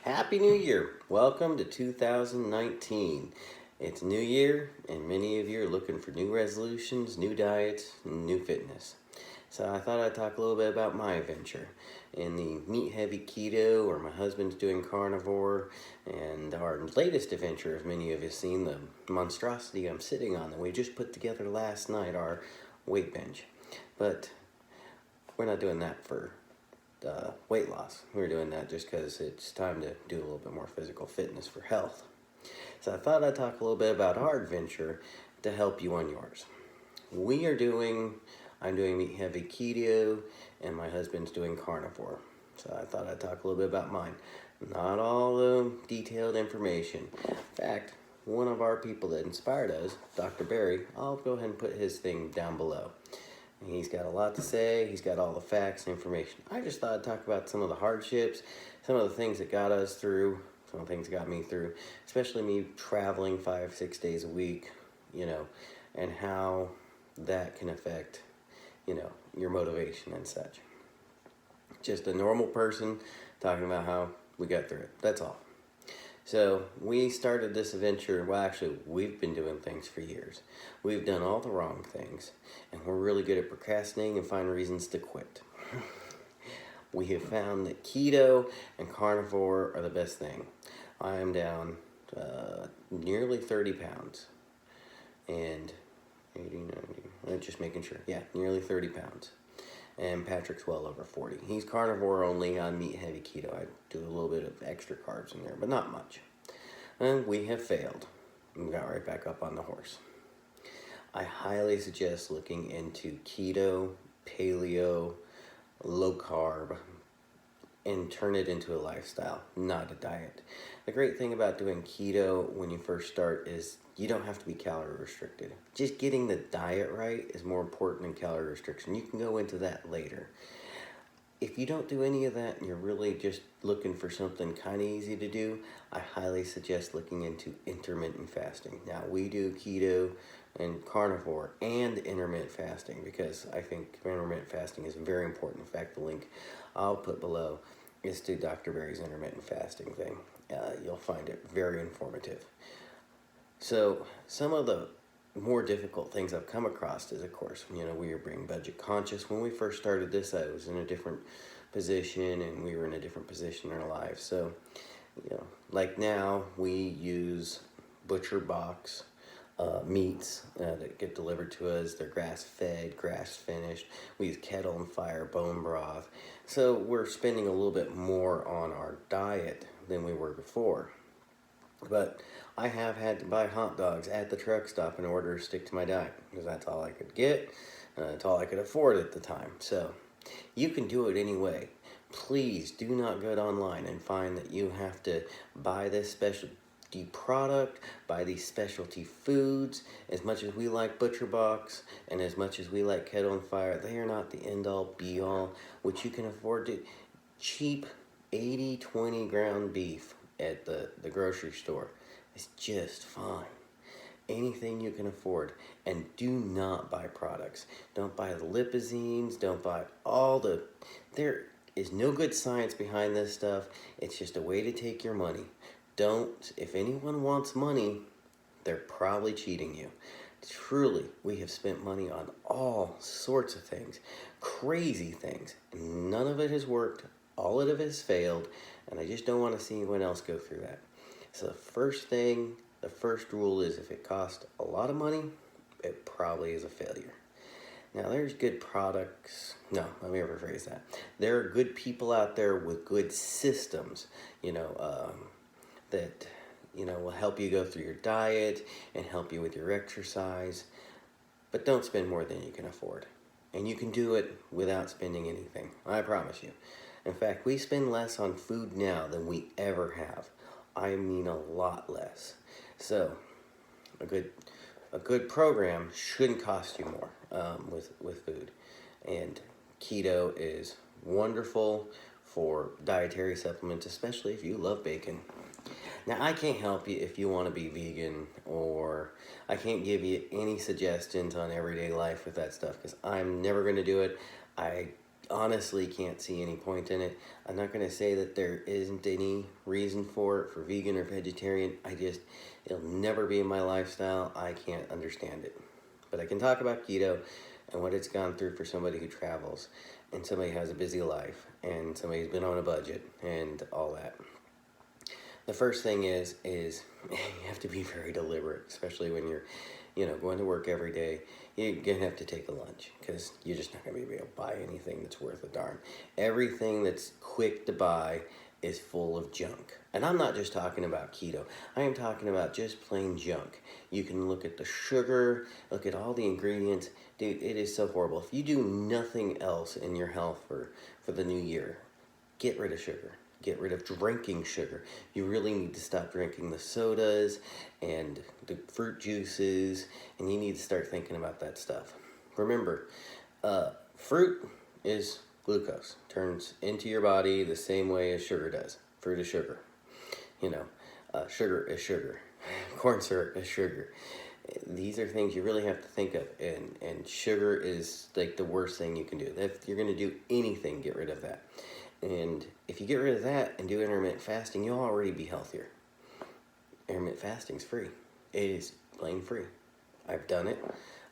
Happy New Year! Welcome to 2019. It's New Year, and many of you are looking for new resolutions, new diets, and new fitness. So I thought I'd talk a little bit about my adventure in the meat-heavy keto, where my husband's doing carnivore, and our latest adventure, if many of you have seen the monstrosity I'm sitting on that we just put together last night, our weight bench. But we're not doing that for weight loss. We're doing that just because it's time to do a little bit more physical fitness for health. So I thought I'd talk a little bit about our adventure to help you on yours. I'm doing meat heavy keto, and my husband's doing carnivore. So I thought I'd talk a little bit about mine. Not all the detailed information. In fact, one of our people that inspired us, Dr. Barry, I'll go ahead and put his thing down below. He's got a lot to say. He's got all the facts and information. I just thought I'd talk about some of the hardships, some of the things that got us through, some of the things that got me through, especially me traveling 5-6 days a week, and how that can affect, your motivation and such. Just a normal person talking about how we got through it. That's all. So we started this adventure, well actually we've been doing things for years. We've done all the wrong things, and we're really good at procrastinating and finding reasons to quit. We have found that keto and carnivore are the best thing. I am down nearly 30 pounds, and 80, 90, just making sure, yeah, nearly 30 pounds. And Patrick's well over 40. He's carnivore only on meat heavy keto. I do a little bit of extra carbs in there, but not much. And we have failed. We got right back up on the horse. I highly suggest looking into keto, paleo, low carb, and turn it into a lifestyle, not a diet. The great thing about doing keto when you first start is you don't have to be calorie restricted. Just getting the diet right is more important than calorie restriction. You can go into that later. If you don't do any of that and you're really just looking for something kind of easy to do, I highly suggest looking into intermittent fasting. Now, we do keto and carnivore and intermittent fasting because I think intermittent fasting is very important. In fact, the link I'll put below is to Dr. Barry's intermittent fasting thing. You'll find it very informative. So some of the more difficult things I've come across is, of course, we were being budget conscious. When we first started this, I was in a different position, and we were in a different position in our lives. So, like now, we use butcher box meats that get delivered to us. They're grass-fed, grass-finished. We use kettle and fire bone broth. So we're spending a little bit more on our diet than we were before. But I have had to buy hot dogs at the truck stop in order to stick to my diet, because that's all I could get, that's all I could afford at the time. So you can do it anyway. Please do not go online and find that you have to buy this specialty product, buy these specialty foods. As much as we like Butcher Box and as much as we like Kettle and Fire, they are not the end-all be-all. What you can afford to cheap 80-20 ground beef at the grocery store is just fine. Anything you can afford. And do not buy products. Don't buy the lipizines. Don't buy there is no good science behind this stuff. It's just a way to take your money. If anyone wants money, they're probably cheating you. Truly, we have spent money on all sorts of things, crazy things, and none of it has worked. All of it has failed, and I just don't want to see anyone else go through that. So the first rule is if it costs a lot of money, it probably is a failure. Now, there's good products. No, let me rephrase that. There are good people out there with good systems, that, will help you go through your diet and help you with your exercise. But don't spend more than you can afford. And you can do it without spending anything. I promise you. In fact, we spend less on food now than we ever have. I mean a lot less. So, a good program shouldn't cost you more with food. And keto is wonderful for dietary supplements, especially if you love bacon. Now, I can't help you if you want to be vegan, or I can't give you any suggestions on everyday life with that stuff, because I'm never going to do it. I honestly can't see any point in it. I'm not going to say that there isn't any reason for it, for vegan or vegetarian. It'll never be in my lifestyle. I can't understand it. But I can talk about keto and what it's gone through for somebody who travels and somebody who has a busy life and somebody who's been on a budget and all that. The first thing is you have to be very deliberate, especially when you're, going to work every day. You're gonna have to take a lunch because you're just not gonna be able to buy anything that's worth a darn. Everything that's quick to buy is full of junk. And I'm not just talking about keto. I am talking about just plain junk. You can look at the sugar, look at all the ingredients. Dude, it is so horrible. If you do nothing else in your health for the new year, get rid of sugar. Get rid of drinking sugar. You really need to stop drinking the sodas and the fruit juices, and you need to start thinking about that stuff. Remember, fruit is glucose. Turns into your body the same way as sugar does. Fruit is sugar. Sugar is sugar. Corn syrup is sugar. These are things you really have to think of, and sugar is like the worst thing you can do. If you're going to do anything, get rid of that. And if you get rid of that and do intermittent fasting, you'll already be healthier. Intermittent fasting's free. It is plain free. I've done it.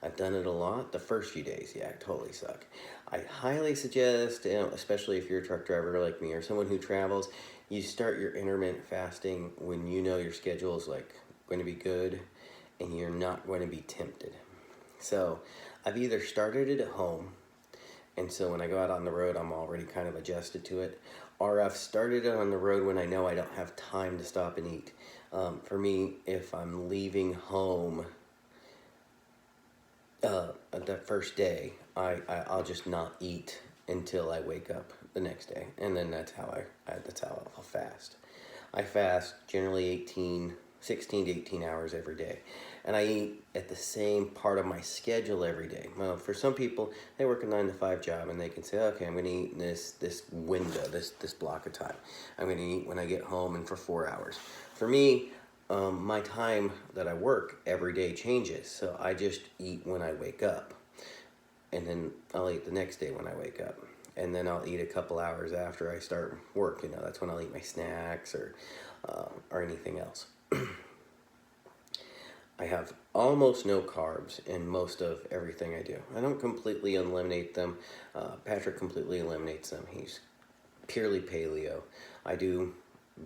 I've done it a lot. The first few days, yeah, I totally suck. I highly suggest, especially if you're a truck driver like me or someone who travels, you start your intermittent fasting when you know your schedule is going to be good and you're not going to be tempted. So I've either started it at home, and so when I go out on the road, I'm already kind of adjusted to it. Or I've started it on the road when I know I don't have time to stop and eat. For me, if I'm leaving home that first day, I'll just not eat until I wake up the next day. And then that's how I'll fast. I fast generally 16 to 18 hours every day. And I eat at the same part of my schedule every day. Well, for some people, they work a 9-to-5 job and they can say, okay, I'm going to eat in this window, this block of time. I'm going to eat when I get home and for 4 hours. For me, my time that I work every day changes. So I just eat when I wake up. And then I'll eat the next day when I wake up. And then I'll eat a couple hours after I start work. That's when I'll eat my snacks or anything else. I have almost no carbs in most of everything I do. I don't completely eliminate them. Patrick completely eliminates them. He's purely paleo. I do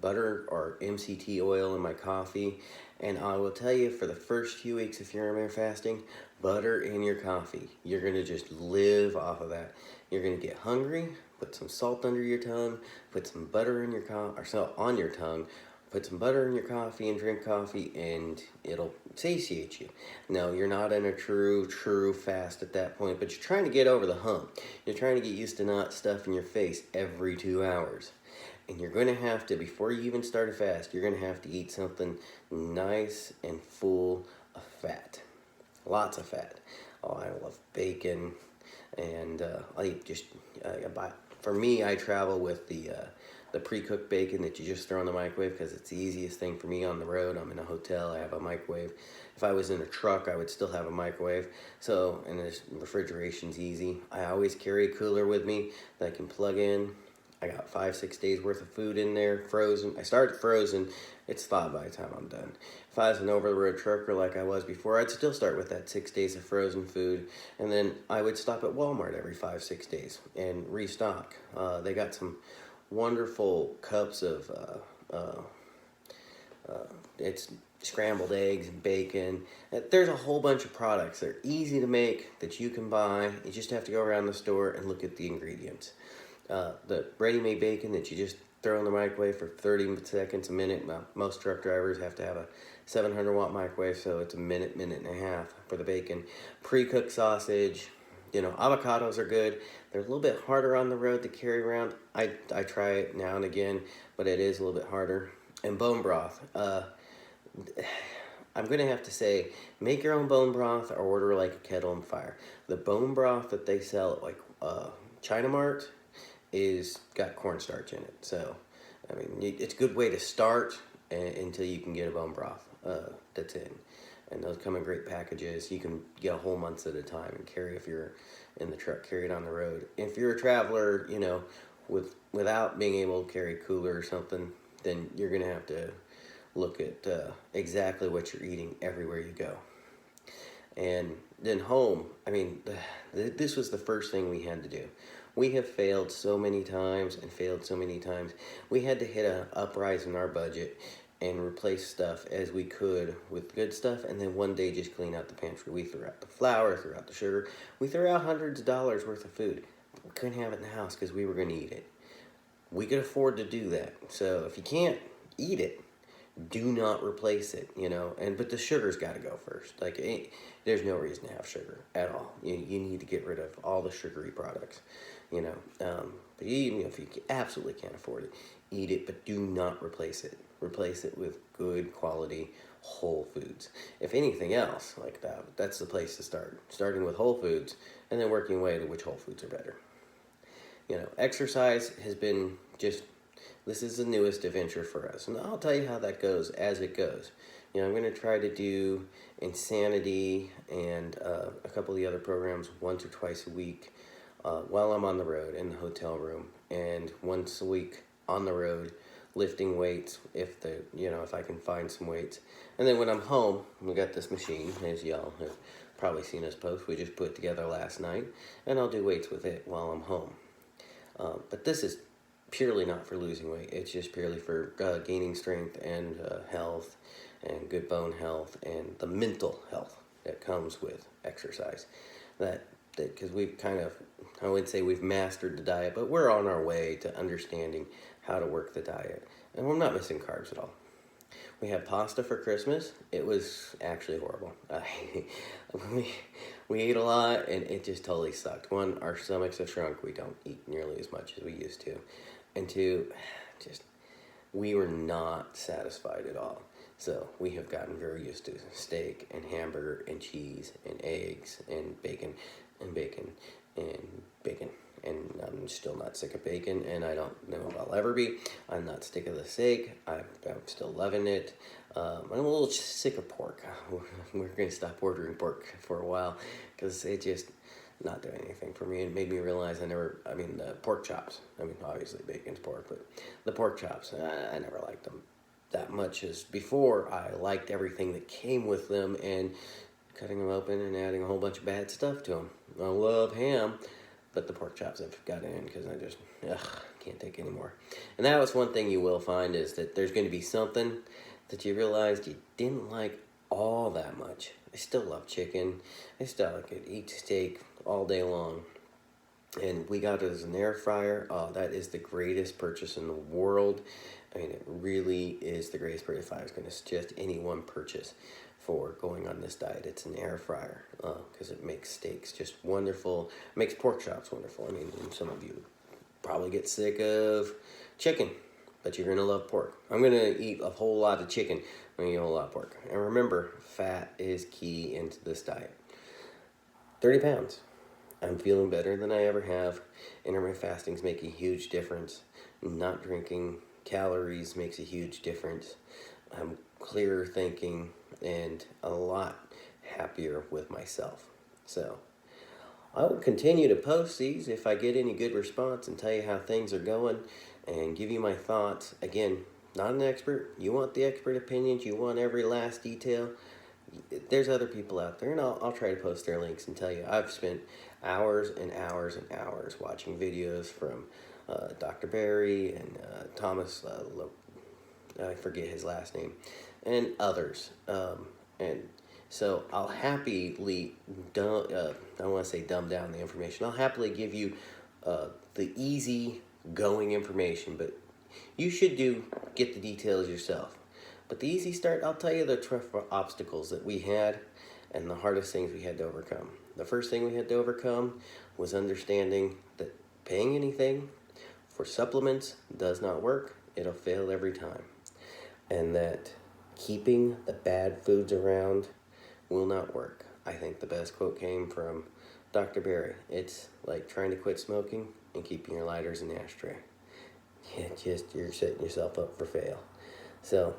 butter or MCT oil in my coffee. And I will tell you, for the first few weeks, if you're intermittent fasting, butter in your coffee. You're going to just live off of that. You're going to get hungry, put some salt under your tongue, put some butter in your salt on your tongue, put some butter in your coffee and drink coffee, and it'll satiate you. No, you're not in a true fast at that point, but you're trying to get over the hump. You're trying to get used to not stuffing your face every 2 hours. And you're going to have to, before you even start a fast, you're going to have to eat something nice and full of fat. Lots of fat. Oh, I love bacon, and I eat for me, I travel with the pre-cooked bacon that you just throw in the microwave because it's the easiest thing for me on the road. I'm in a hotel, I have a microwave. If I was in a truck, I would still have a microwave. So, and this refrigeration's easy. I always carry a cooler with me that I can plug in. I got 5-6 days worth of food in there, frozen. I started frozen. It's thawed by the time I'm done. If I was an over-the-road trucker like I was before, I'd still start with that 6 days of frozen food. And then I would stop at Walmart every 5-6 days and restock. They got some wonderful cups of it's scrambled eggs and bacon. There's a whole bunch of products. They're easy to make that you can buy. You just have to go around the store and look at the ingredients. The ready-made bacon that you just throw in the microwave for 30 seconds, a minute. Well, most truck drivers have to have a 700-watt microwave, so it's a minute and a half for the bacon. Pre-cooked sausage. Avocados are good. They're a little bit harder on the road to carry around. I try it now and again, but it is a little bit harder. And bone broth. I'm going to have to say, make your own bone broth or order like a Kettle and Fire. The bone broth that they sell at China Mart is got cornstarch in it. So, it's a good way to start until you can get a bone broth that's in. and those come in great packages. You can get a whole month at a time and carry, if you're in the truck, carry it on the road. If you're a traveler, without being able to carry a cooler or something, then you're gonna have to look at exactly what you're eating everywhere you go. And then home, this was the first thing we had to do. We have failed so many times and failed so many times. We had to hit a uprise in our budget and replace stuff as we could with good stuff, and then one day just clean out the pantry. We threw out the flour, threw out the sugar. We threw out hundreds of dollars worth of food. We couldn't have it in the house because we were going to eat it. We could afford to do that. So if you can't eat it, do not replace it, but the sugar's got to go first. There's no reason to have sugar at all. You need to get rid of all the sugary products, but even if you absolutely can't afford it, eat it, but do not replace it. Replace it with good quality whole foods. If anything else like that's the place to start. Starting with whole foods and then working way to which whole foods are better. Exercise has been this is the newest adventure for us. And I'll tell you how that goes as it goes. I'm going to try to do Insanity and a couple of the other programs once or twice a week while I'm on the road in the hotel room. And once a week on the road, lifting weights if I can find some weights. And then when I'm home, we got this machine, as y'all have probably seen us post. We just put it together last night. And I'll do weights with it while I'm home. But this is purely not for losing weight. It's just purely for gaining strength and health and good bone health and the mental health that comes with exercise. Because we've I wouldn't say we've mastered the diet, but we're on our way to understanding how to work the diet. And we're not missing carbs at all. We had pasta for Christmas. It was actually horrible. We ate a lot, and it just totally sucked. One, our stomachs have shrunk. We don't eat nearly as much as we used to. And two, we were not satisfied at all. So we have gotten very used to steak and hamburger and cheese and eggs and bacon and bacon and bacon. And I'm still not sick of bacon, and I don't know if I'll ever be. I'm not sick of the steak. I'm still loving it. I'm a little sick of pork. We're going to stop ordering pork for a while because it just not doing anything for me. It made me realize the pork chops. Obviously bacon's pork, but the pork chops, I never liked them that much as before. I liked everything that came with them and cutting them open and adding a whole bunch of bad stuff to them. I love ham, but the pork chops I've got in because I just can't take anymore. And that was one thing you will find is that there's going to be something that you realized you didn't like all that much. I still love chicken. I could eat steak all day long. And we got it as an air fryer. Oh, that is the greatest purchase in the world. It really is the greatest purchase. If I was going to suggest any one purchase for going on this diet, it's an air fryer because it makes steaks just wonderful. It makes pork chops wonderful. Some of you probably get sick of chicken, but you're going to love pork. I'm going to eat a whole lot of chicken. I'm going to eat a whole lot of pork. And remember, fat is key into this diet. 30 pounds. I'm feeling better than I ever have. Intermittent fasting's making a huge difference. Not drinking calories makes a huge difference. I'm clearer thinking and a lot happier with myself. So I will continue to post these if I get any good response and tell you how things are going and give you my thoughts. Again, not an expert. You want the expert opinions. You want every last detail. There's other people out there, and I'll try to post their links and tell you. I've spent hours and hours and hours watching videos from Dr. Barry and Thomas, I forget his last name, and others. And so I'll happily, I don't want to say dumb down the information. I'll happily give you the easy going information, but you should get the details yourself. But the easy start, I'll tell you the tough obstacles that we had and the hardest things we had to overcome. The first thing we had to overcome was understanding that paying anything for supplements does not work. It'll fail every time. And that keeping the bad foods around will not work. I think the best quote came from Dr. Barry. It's like trying to quit smoking and keeping your lighters in the ashtray. You're setting yourself up for fail. So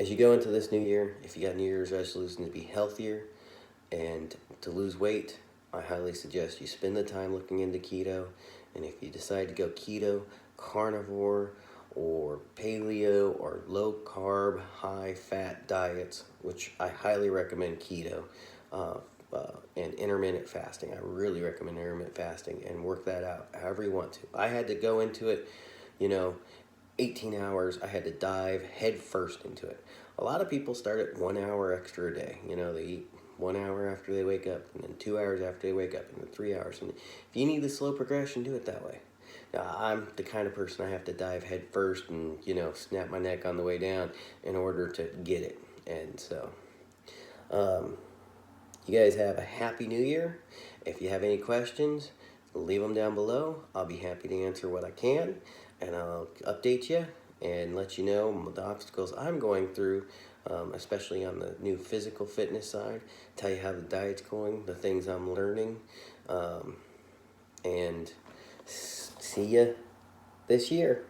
as you go into this new year, if you got New Year's resolution to be healthier and to lose weight, I highly suggest you spend the time looking into keto. And if you decide to go keto, carnivore, or paleo, or low carb, high fat diets, which I highly recommend keto, and intermittent fasting. I really recommend intermittent fasting and work that out however you want to. I had to go into it, you know, 18 hours. I had to dive head first into it. A lot of people start at 1 hour extra a day. You know, they eat 1 hour after they wake up, and then 2 hours after they wake up, and then 3 hours. And if you need the slow progression, do it that way. Now, I'm the kind of person I have to dive head first and, you know, snap my neck on the way down in order to get it. And so, you guys have a happy new year. If you have any questions, leave them down below. I'll be happy to answer what I can, and I'll update you and let you know the obstacles I'm going through, especially on the new physical fitness side. Tell you how the diet's going, the things I'm learning, and see you this year.